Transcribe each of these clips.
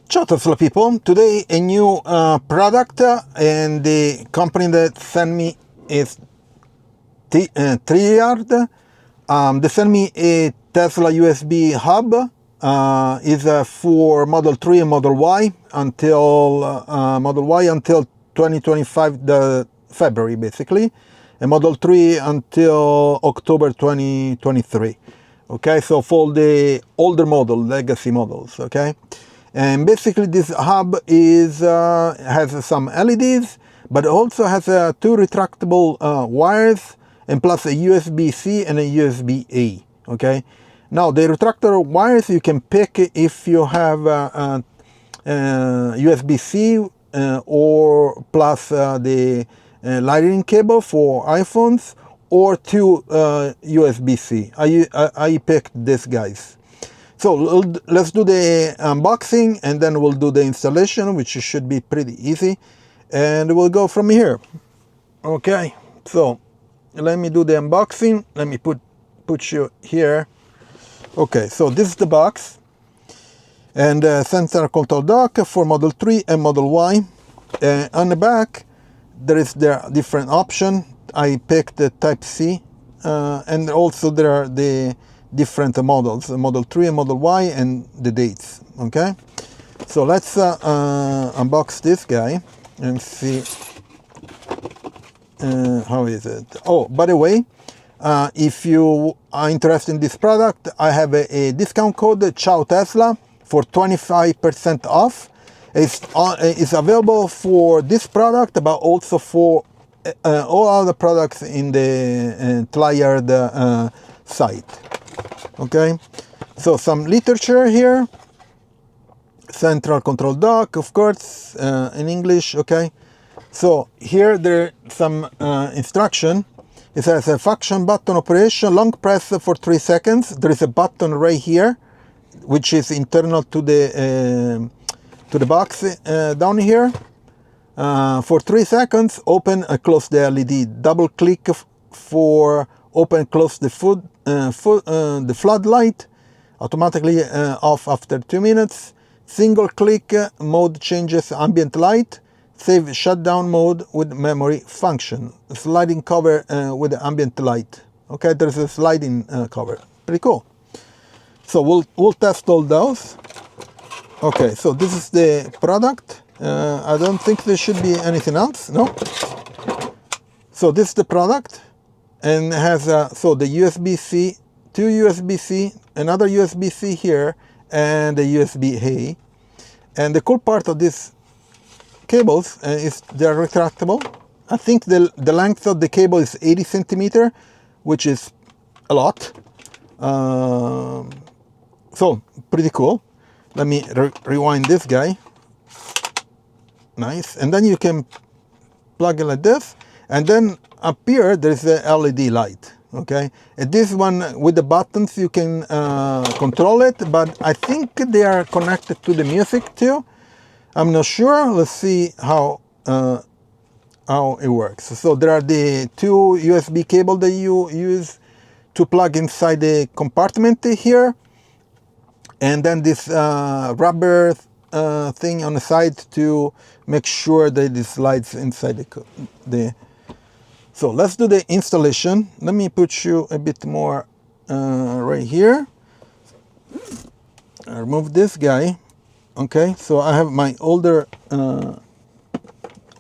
Ciao Tesla people, today a new product and the company that sent me is Tlyard. They sent me a Tesla USB Hub, is for Model 3 and Model Y until 2025, the February basically, and Model 3 until October 2023. Okay, so for the older model, legacy models, okay? And basically this hub is has some LEDs, but also has two retractable wires, and plus a USB-C and a USB-A. Okay. Now the retractable wires you can pick if you have USB-C or plus the Lightning cable for iPhones, or two USB-C. I picked these guys. So let's do the unboxing and then we'll do the installation, which should be pretty easy, and we'll go from here. Okay, so let me do the unboxing. Let me put you here. Okay, so this is the box, and sensor control dock for Model 3 and Model Y. On the back there is the different option. I picked the Type C, and also there are the different models, Model 3 and Model Y, and the dates. Okay, so let's unbox this guy and see how is it. Oh, by the way, if you are interested in this product, I have a discount code, Ciao Tesla, for 25% off. It's available for this product, but also for all other products in the Tlyard site. Okay, so some literature here. Central control dock, of course, in English. Okay, so here there are some instruction. It says a function button operation, long press for 3 seconds. There is a button right here, which is internal to the box down here. For 3 seconds, open and close the LED. Double click for open and close the the floodlight, automatically off after 2 minutes. Single click mode changes ambient light. Save shutdown mode with memory function. Sliding cover with ambient light. Okay, there's a sliding cover. Pretty cool. So we'll test all those. Okay, so this is the product. I don't think there should be anything else. No. So this is the product, and has so the USB-C, two USB-C, another USB-C here, and a USB-A. And the cool part of these cables is they're retractable. I think the length of the cable is 80 centimeter, which is a lot. So pretty cool. Let me rewind this guy. Nice. And then you can plug it like this, and then up here there's a LED light. Okay, and this one with the buttons you can control it, but I think they are connected to the music too. I'm not sure. Let's see how it works. So there are the two USB cable that you use to plug inside the compartment here, and then this rubber thing on the side to make sure that it slides inside the. So let's do the installation. Let me put you a bit more right here. I remove this guy. Okay, so I have my older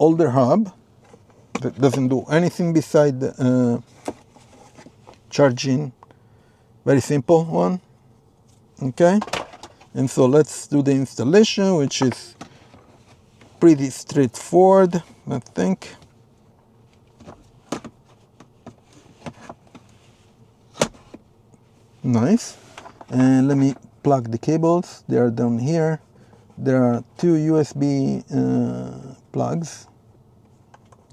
hub that doesn't do anything beside charging. Very simple one. Okay, and so let's do the installation, which is pretty straightforward, I think. Nice. And let me plug the cables. They are down here. There are two USB plugs.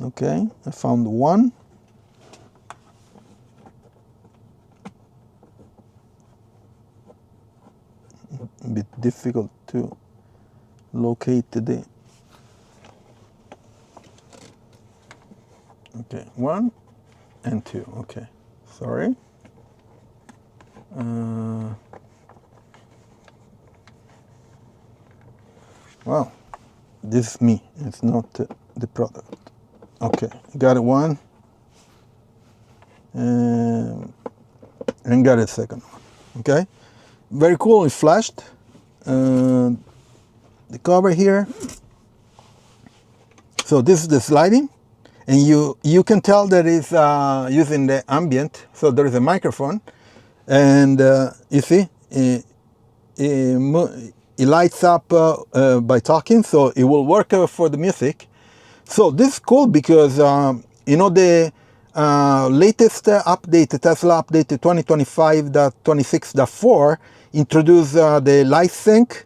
Okay, I found one. A bit difficult to locate the. Okay, 1 and 2. Okay, sorry. Wow, this is me, it's not the product. Okay, got it one, and got a second one. Okay, very cool. It flashed. The cover here. So this is the sliding, and you can tell that it's using the ambient. So there is a microphone, and you see it lights up by talking, so it will work for the music. So this is cool because you know the latest update, Tesla update 2025.26.4 introduced the light sync,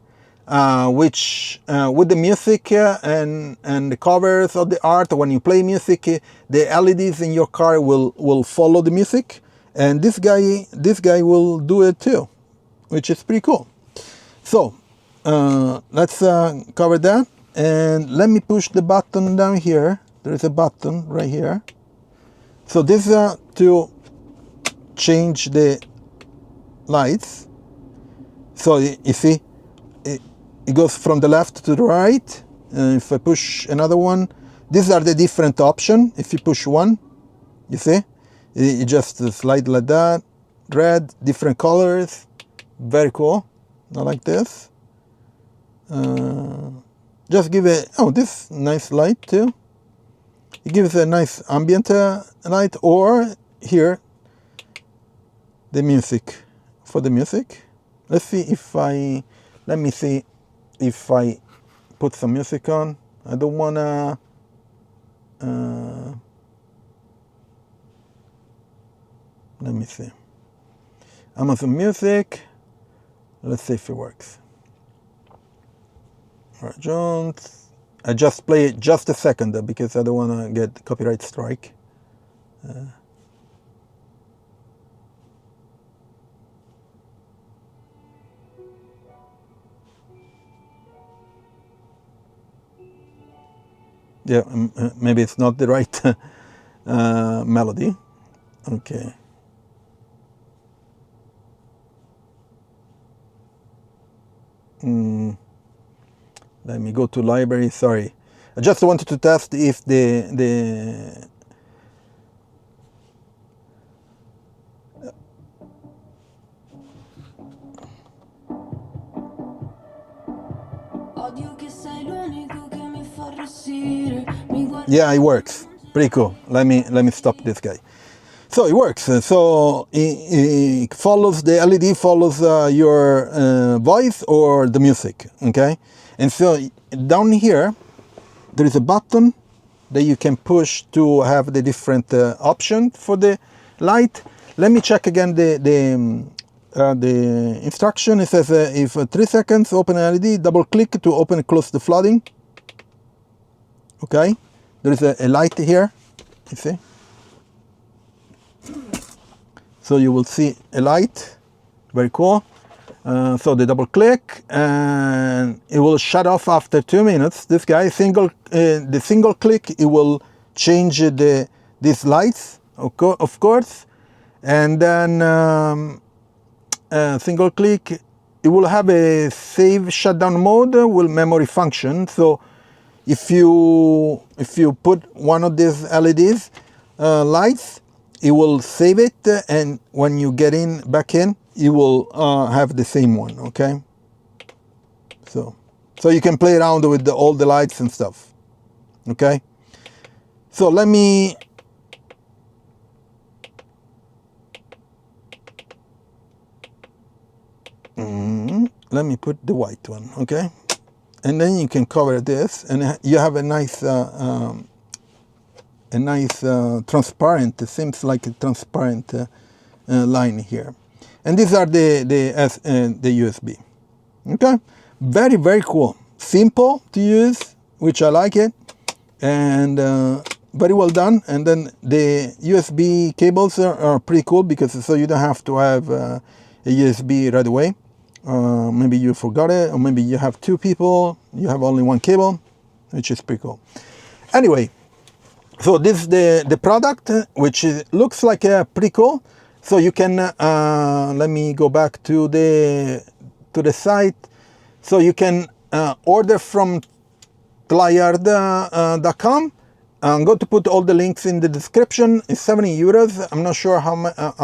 which with the music and the covers of the art, when you play music, the LEDs in your car will follow the music, and this guy will do it too, which is pretty cool. So let's cover that, and let me push the button down here. There is a button right here. So this is to change the lights. So you see, it goes from the left to the right. If I push another one, these are the different options. If you push one, you see, it just slide like that. Red, different colors, very cool. I like this. Just give it, oh, this nice light too. It gives a nice ambient light, or here, the music, for the music. Let's see if let me see if I put some music on. I don't wanna, let me see. Amazon Music, let's see if it works. All right, Jones. I just play it just a second because I don't want to get copyright strike. Yeah, maybe it's not the right melody. Okay. Let me go to library. Sorry, I just wanted to test if the yeah, it works. Pretty cool. Let me stop this guy. So it works. So it follows, the LED follows your voice or the music. Okay, and so down here there is a button that you can push to have the different option for the light. Let me check again the instruction. It says if 3 seconds open LED, double click to open and close the flooding. Okay, there is a light here, you see. So you will see a light, very cool. So the double click and it will shut off after 2 minutes. This guy, the single click, it will change these lights, of course. And then single click, it will have a save shutdown mode with memory function. So if you put one of these LEDs lights, it will save it, and when you get back in, you will have the same one. Okay, so you can play around with all the lights and stuff. Okay, so let me put the white one. Okay, and then you can cover this, and you have a nice transparent, it seems like a transparent line here. And these are the USB. Okay, very, very cool. Simple to use, which I like it, and very well done. And then the USB cables are pretty cool, because so you don't have to have a USB right away. Maybe you forgot it, or maybe you have 2 people, you have only 1 cable, which is pretty cool. Anyway, so this is the product, which looks like pretty cool. So you can let me go back to the site. So you can order from Tlyard.com. I'm going to put all the links in the description. It's 70 euros. I'm not sure how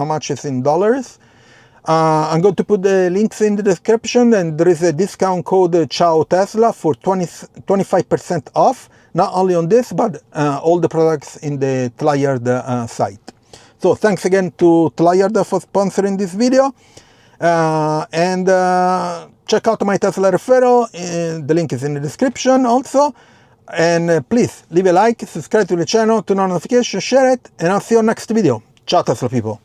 much is in dollars. I'm going to put the links in the description, and there is a discount code Ciao Tesla for 25% off, not only on this, but all the products in the Tlyard site. So thanks again to Tlyard for sponsoring this video. Check out my Tesla referral. The link is in the description also. And please leave a like, subscribe to the channel, turn on notifications, share it, and I'll see you on next video. Ciao Tesla people.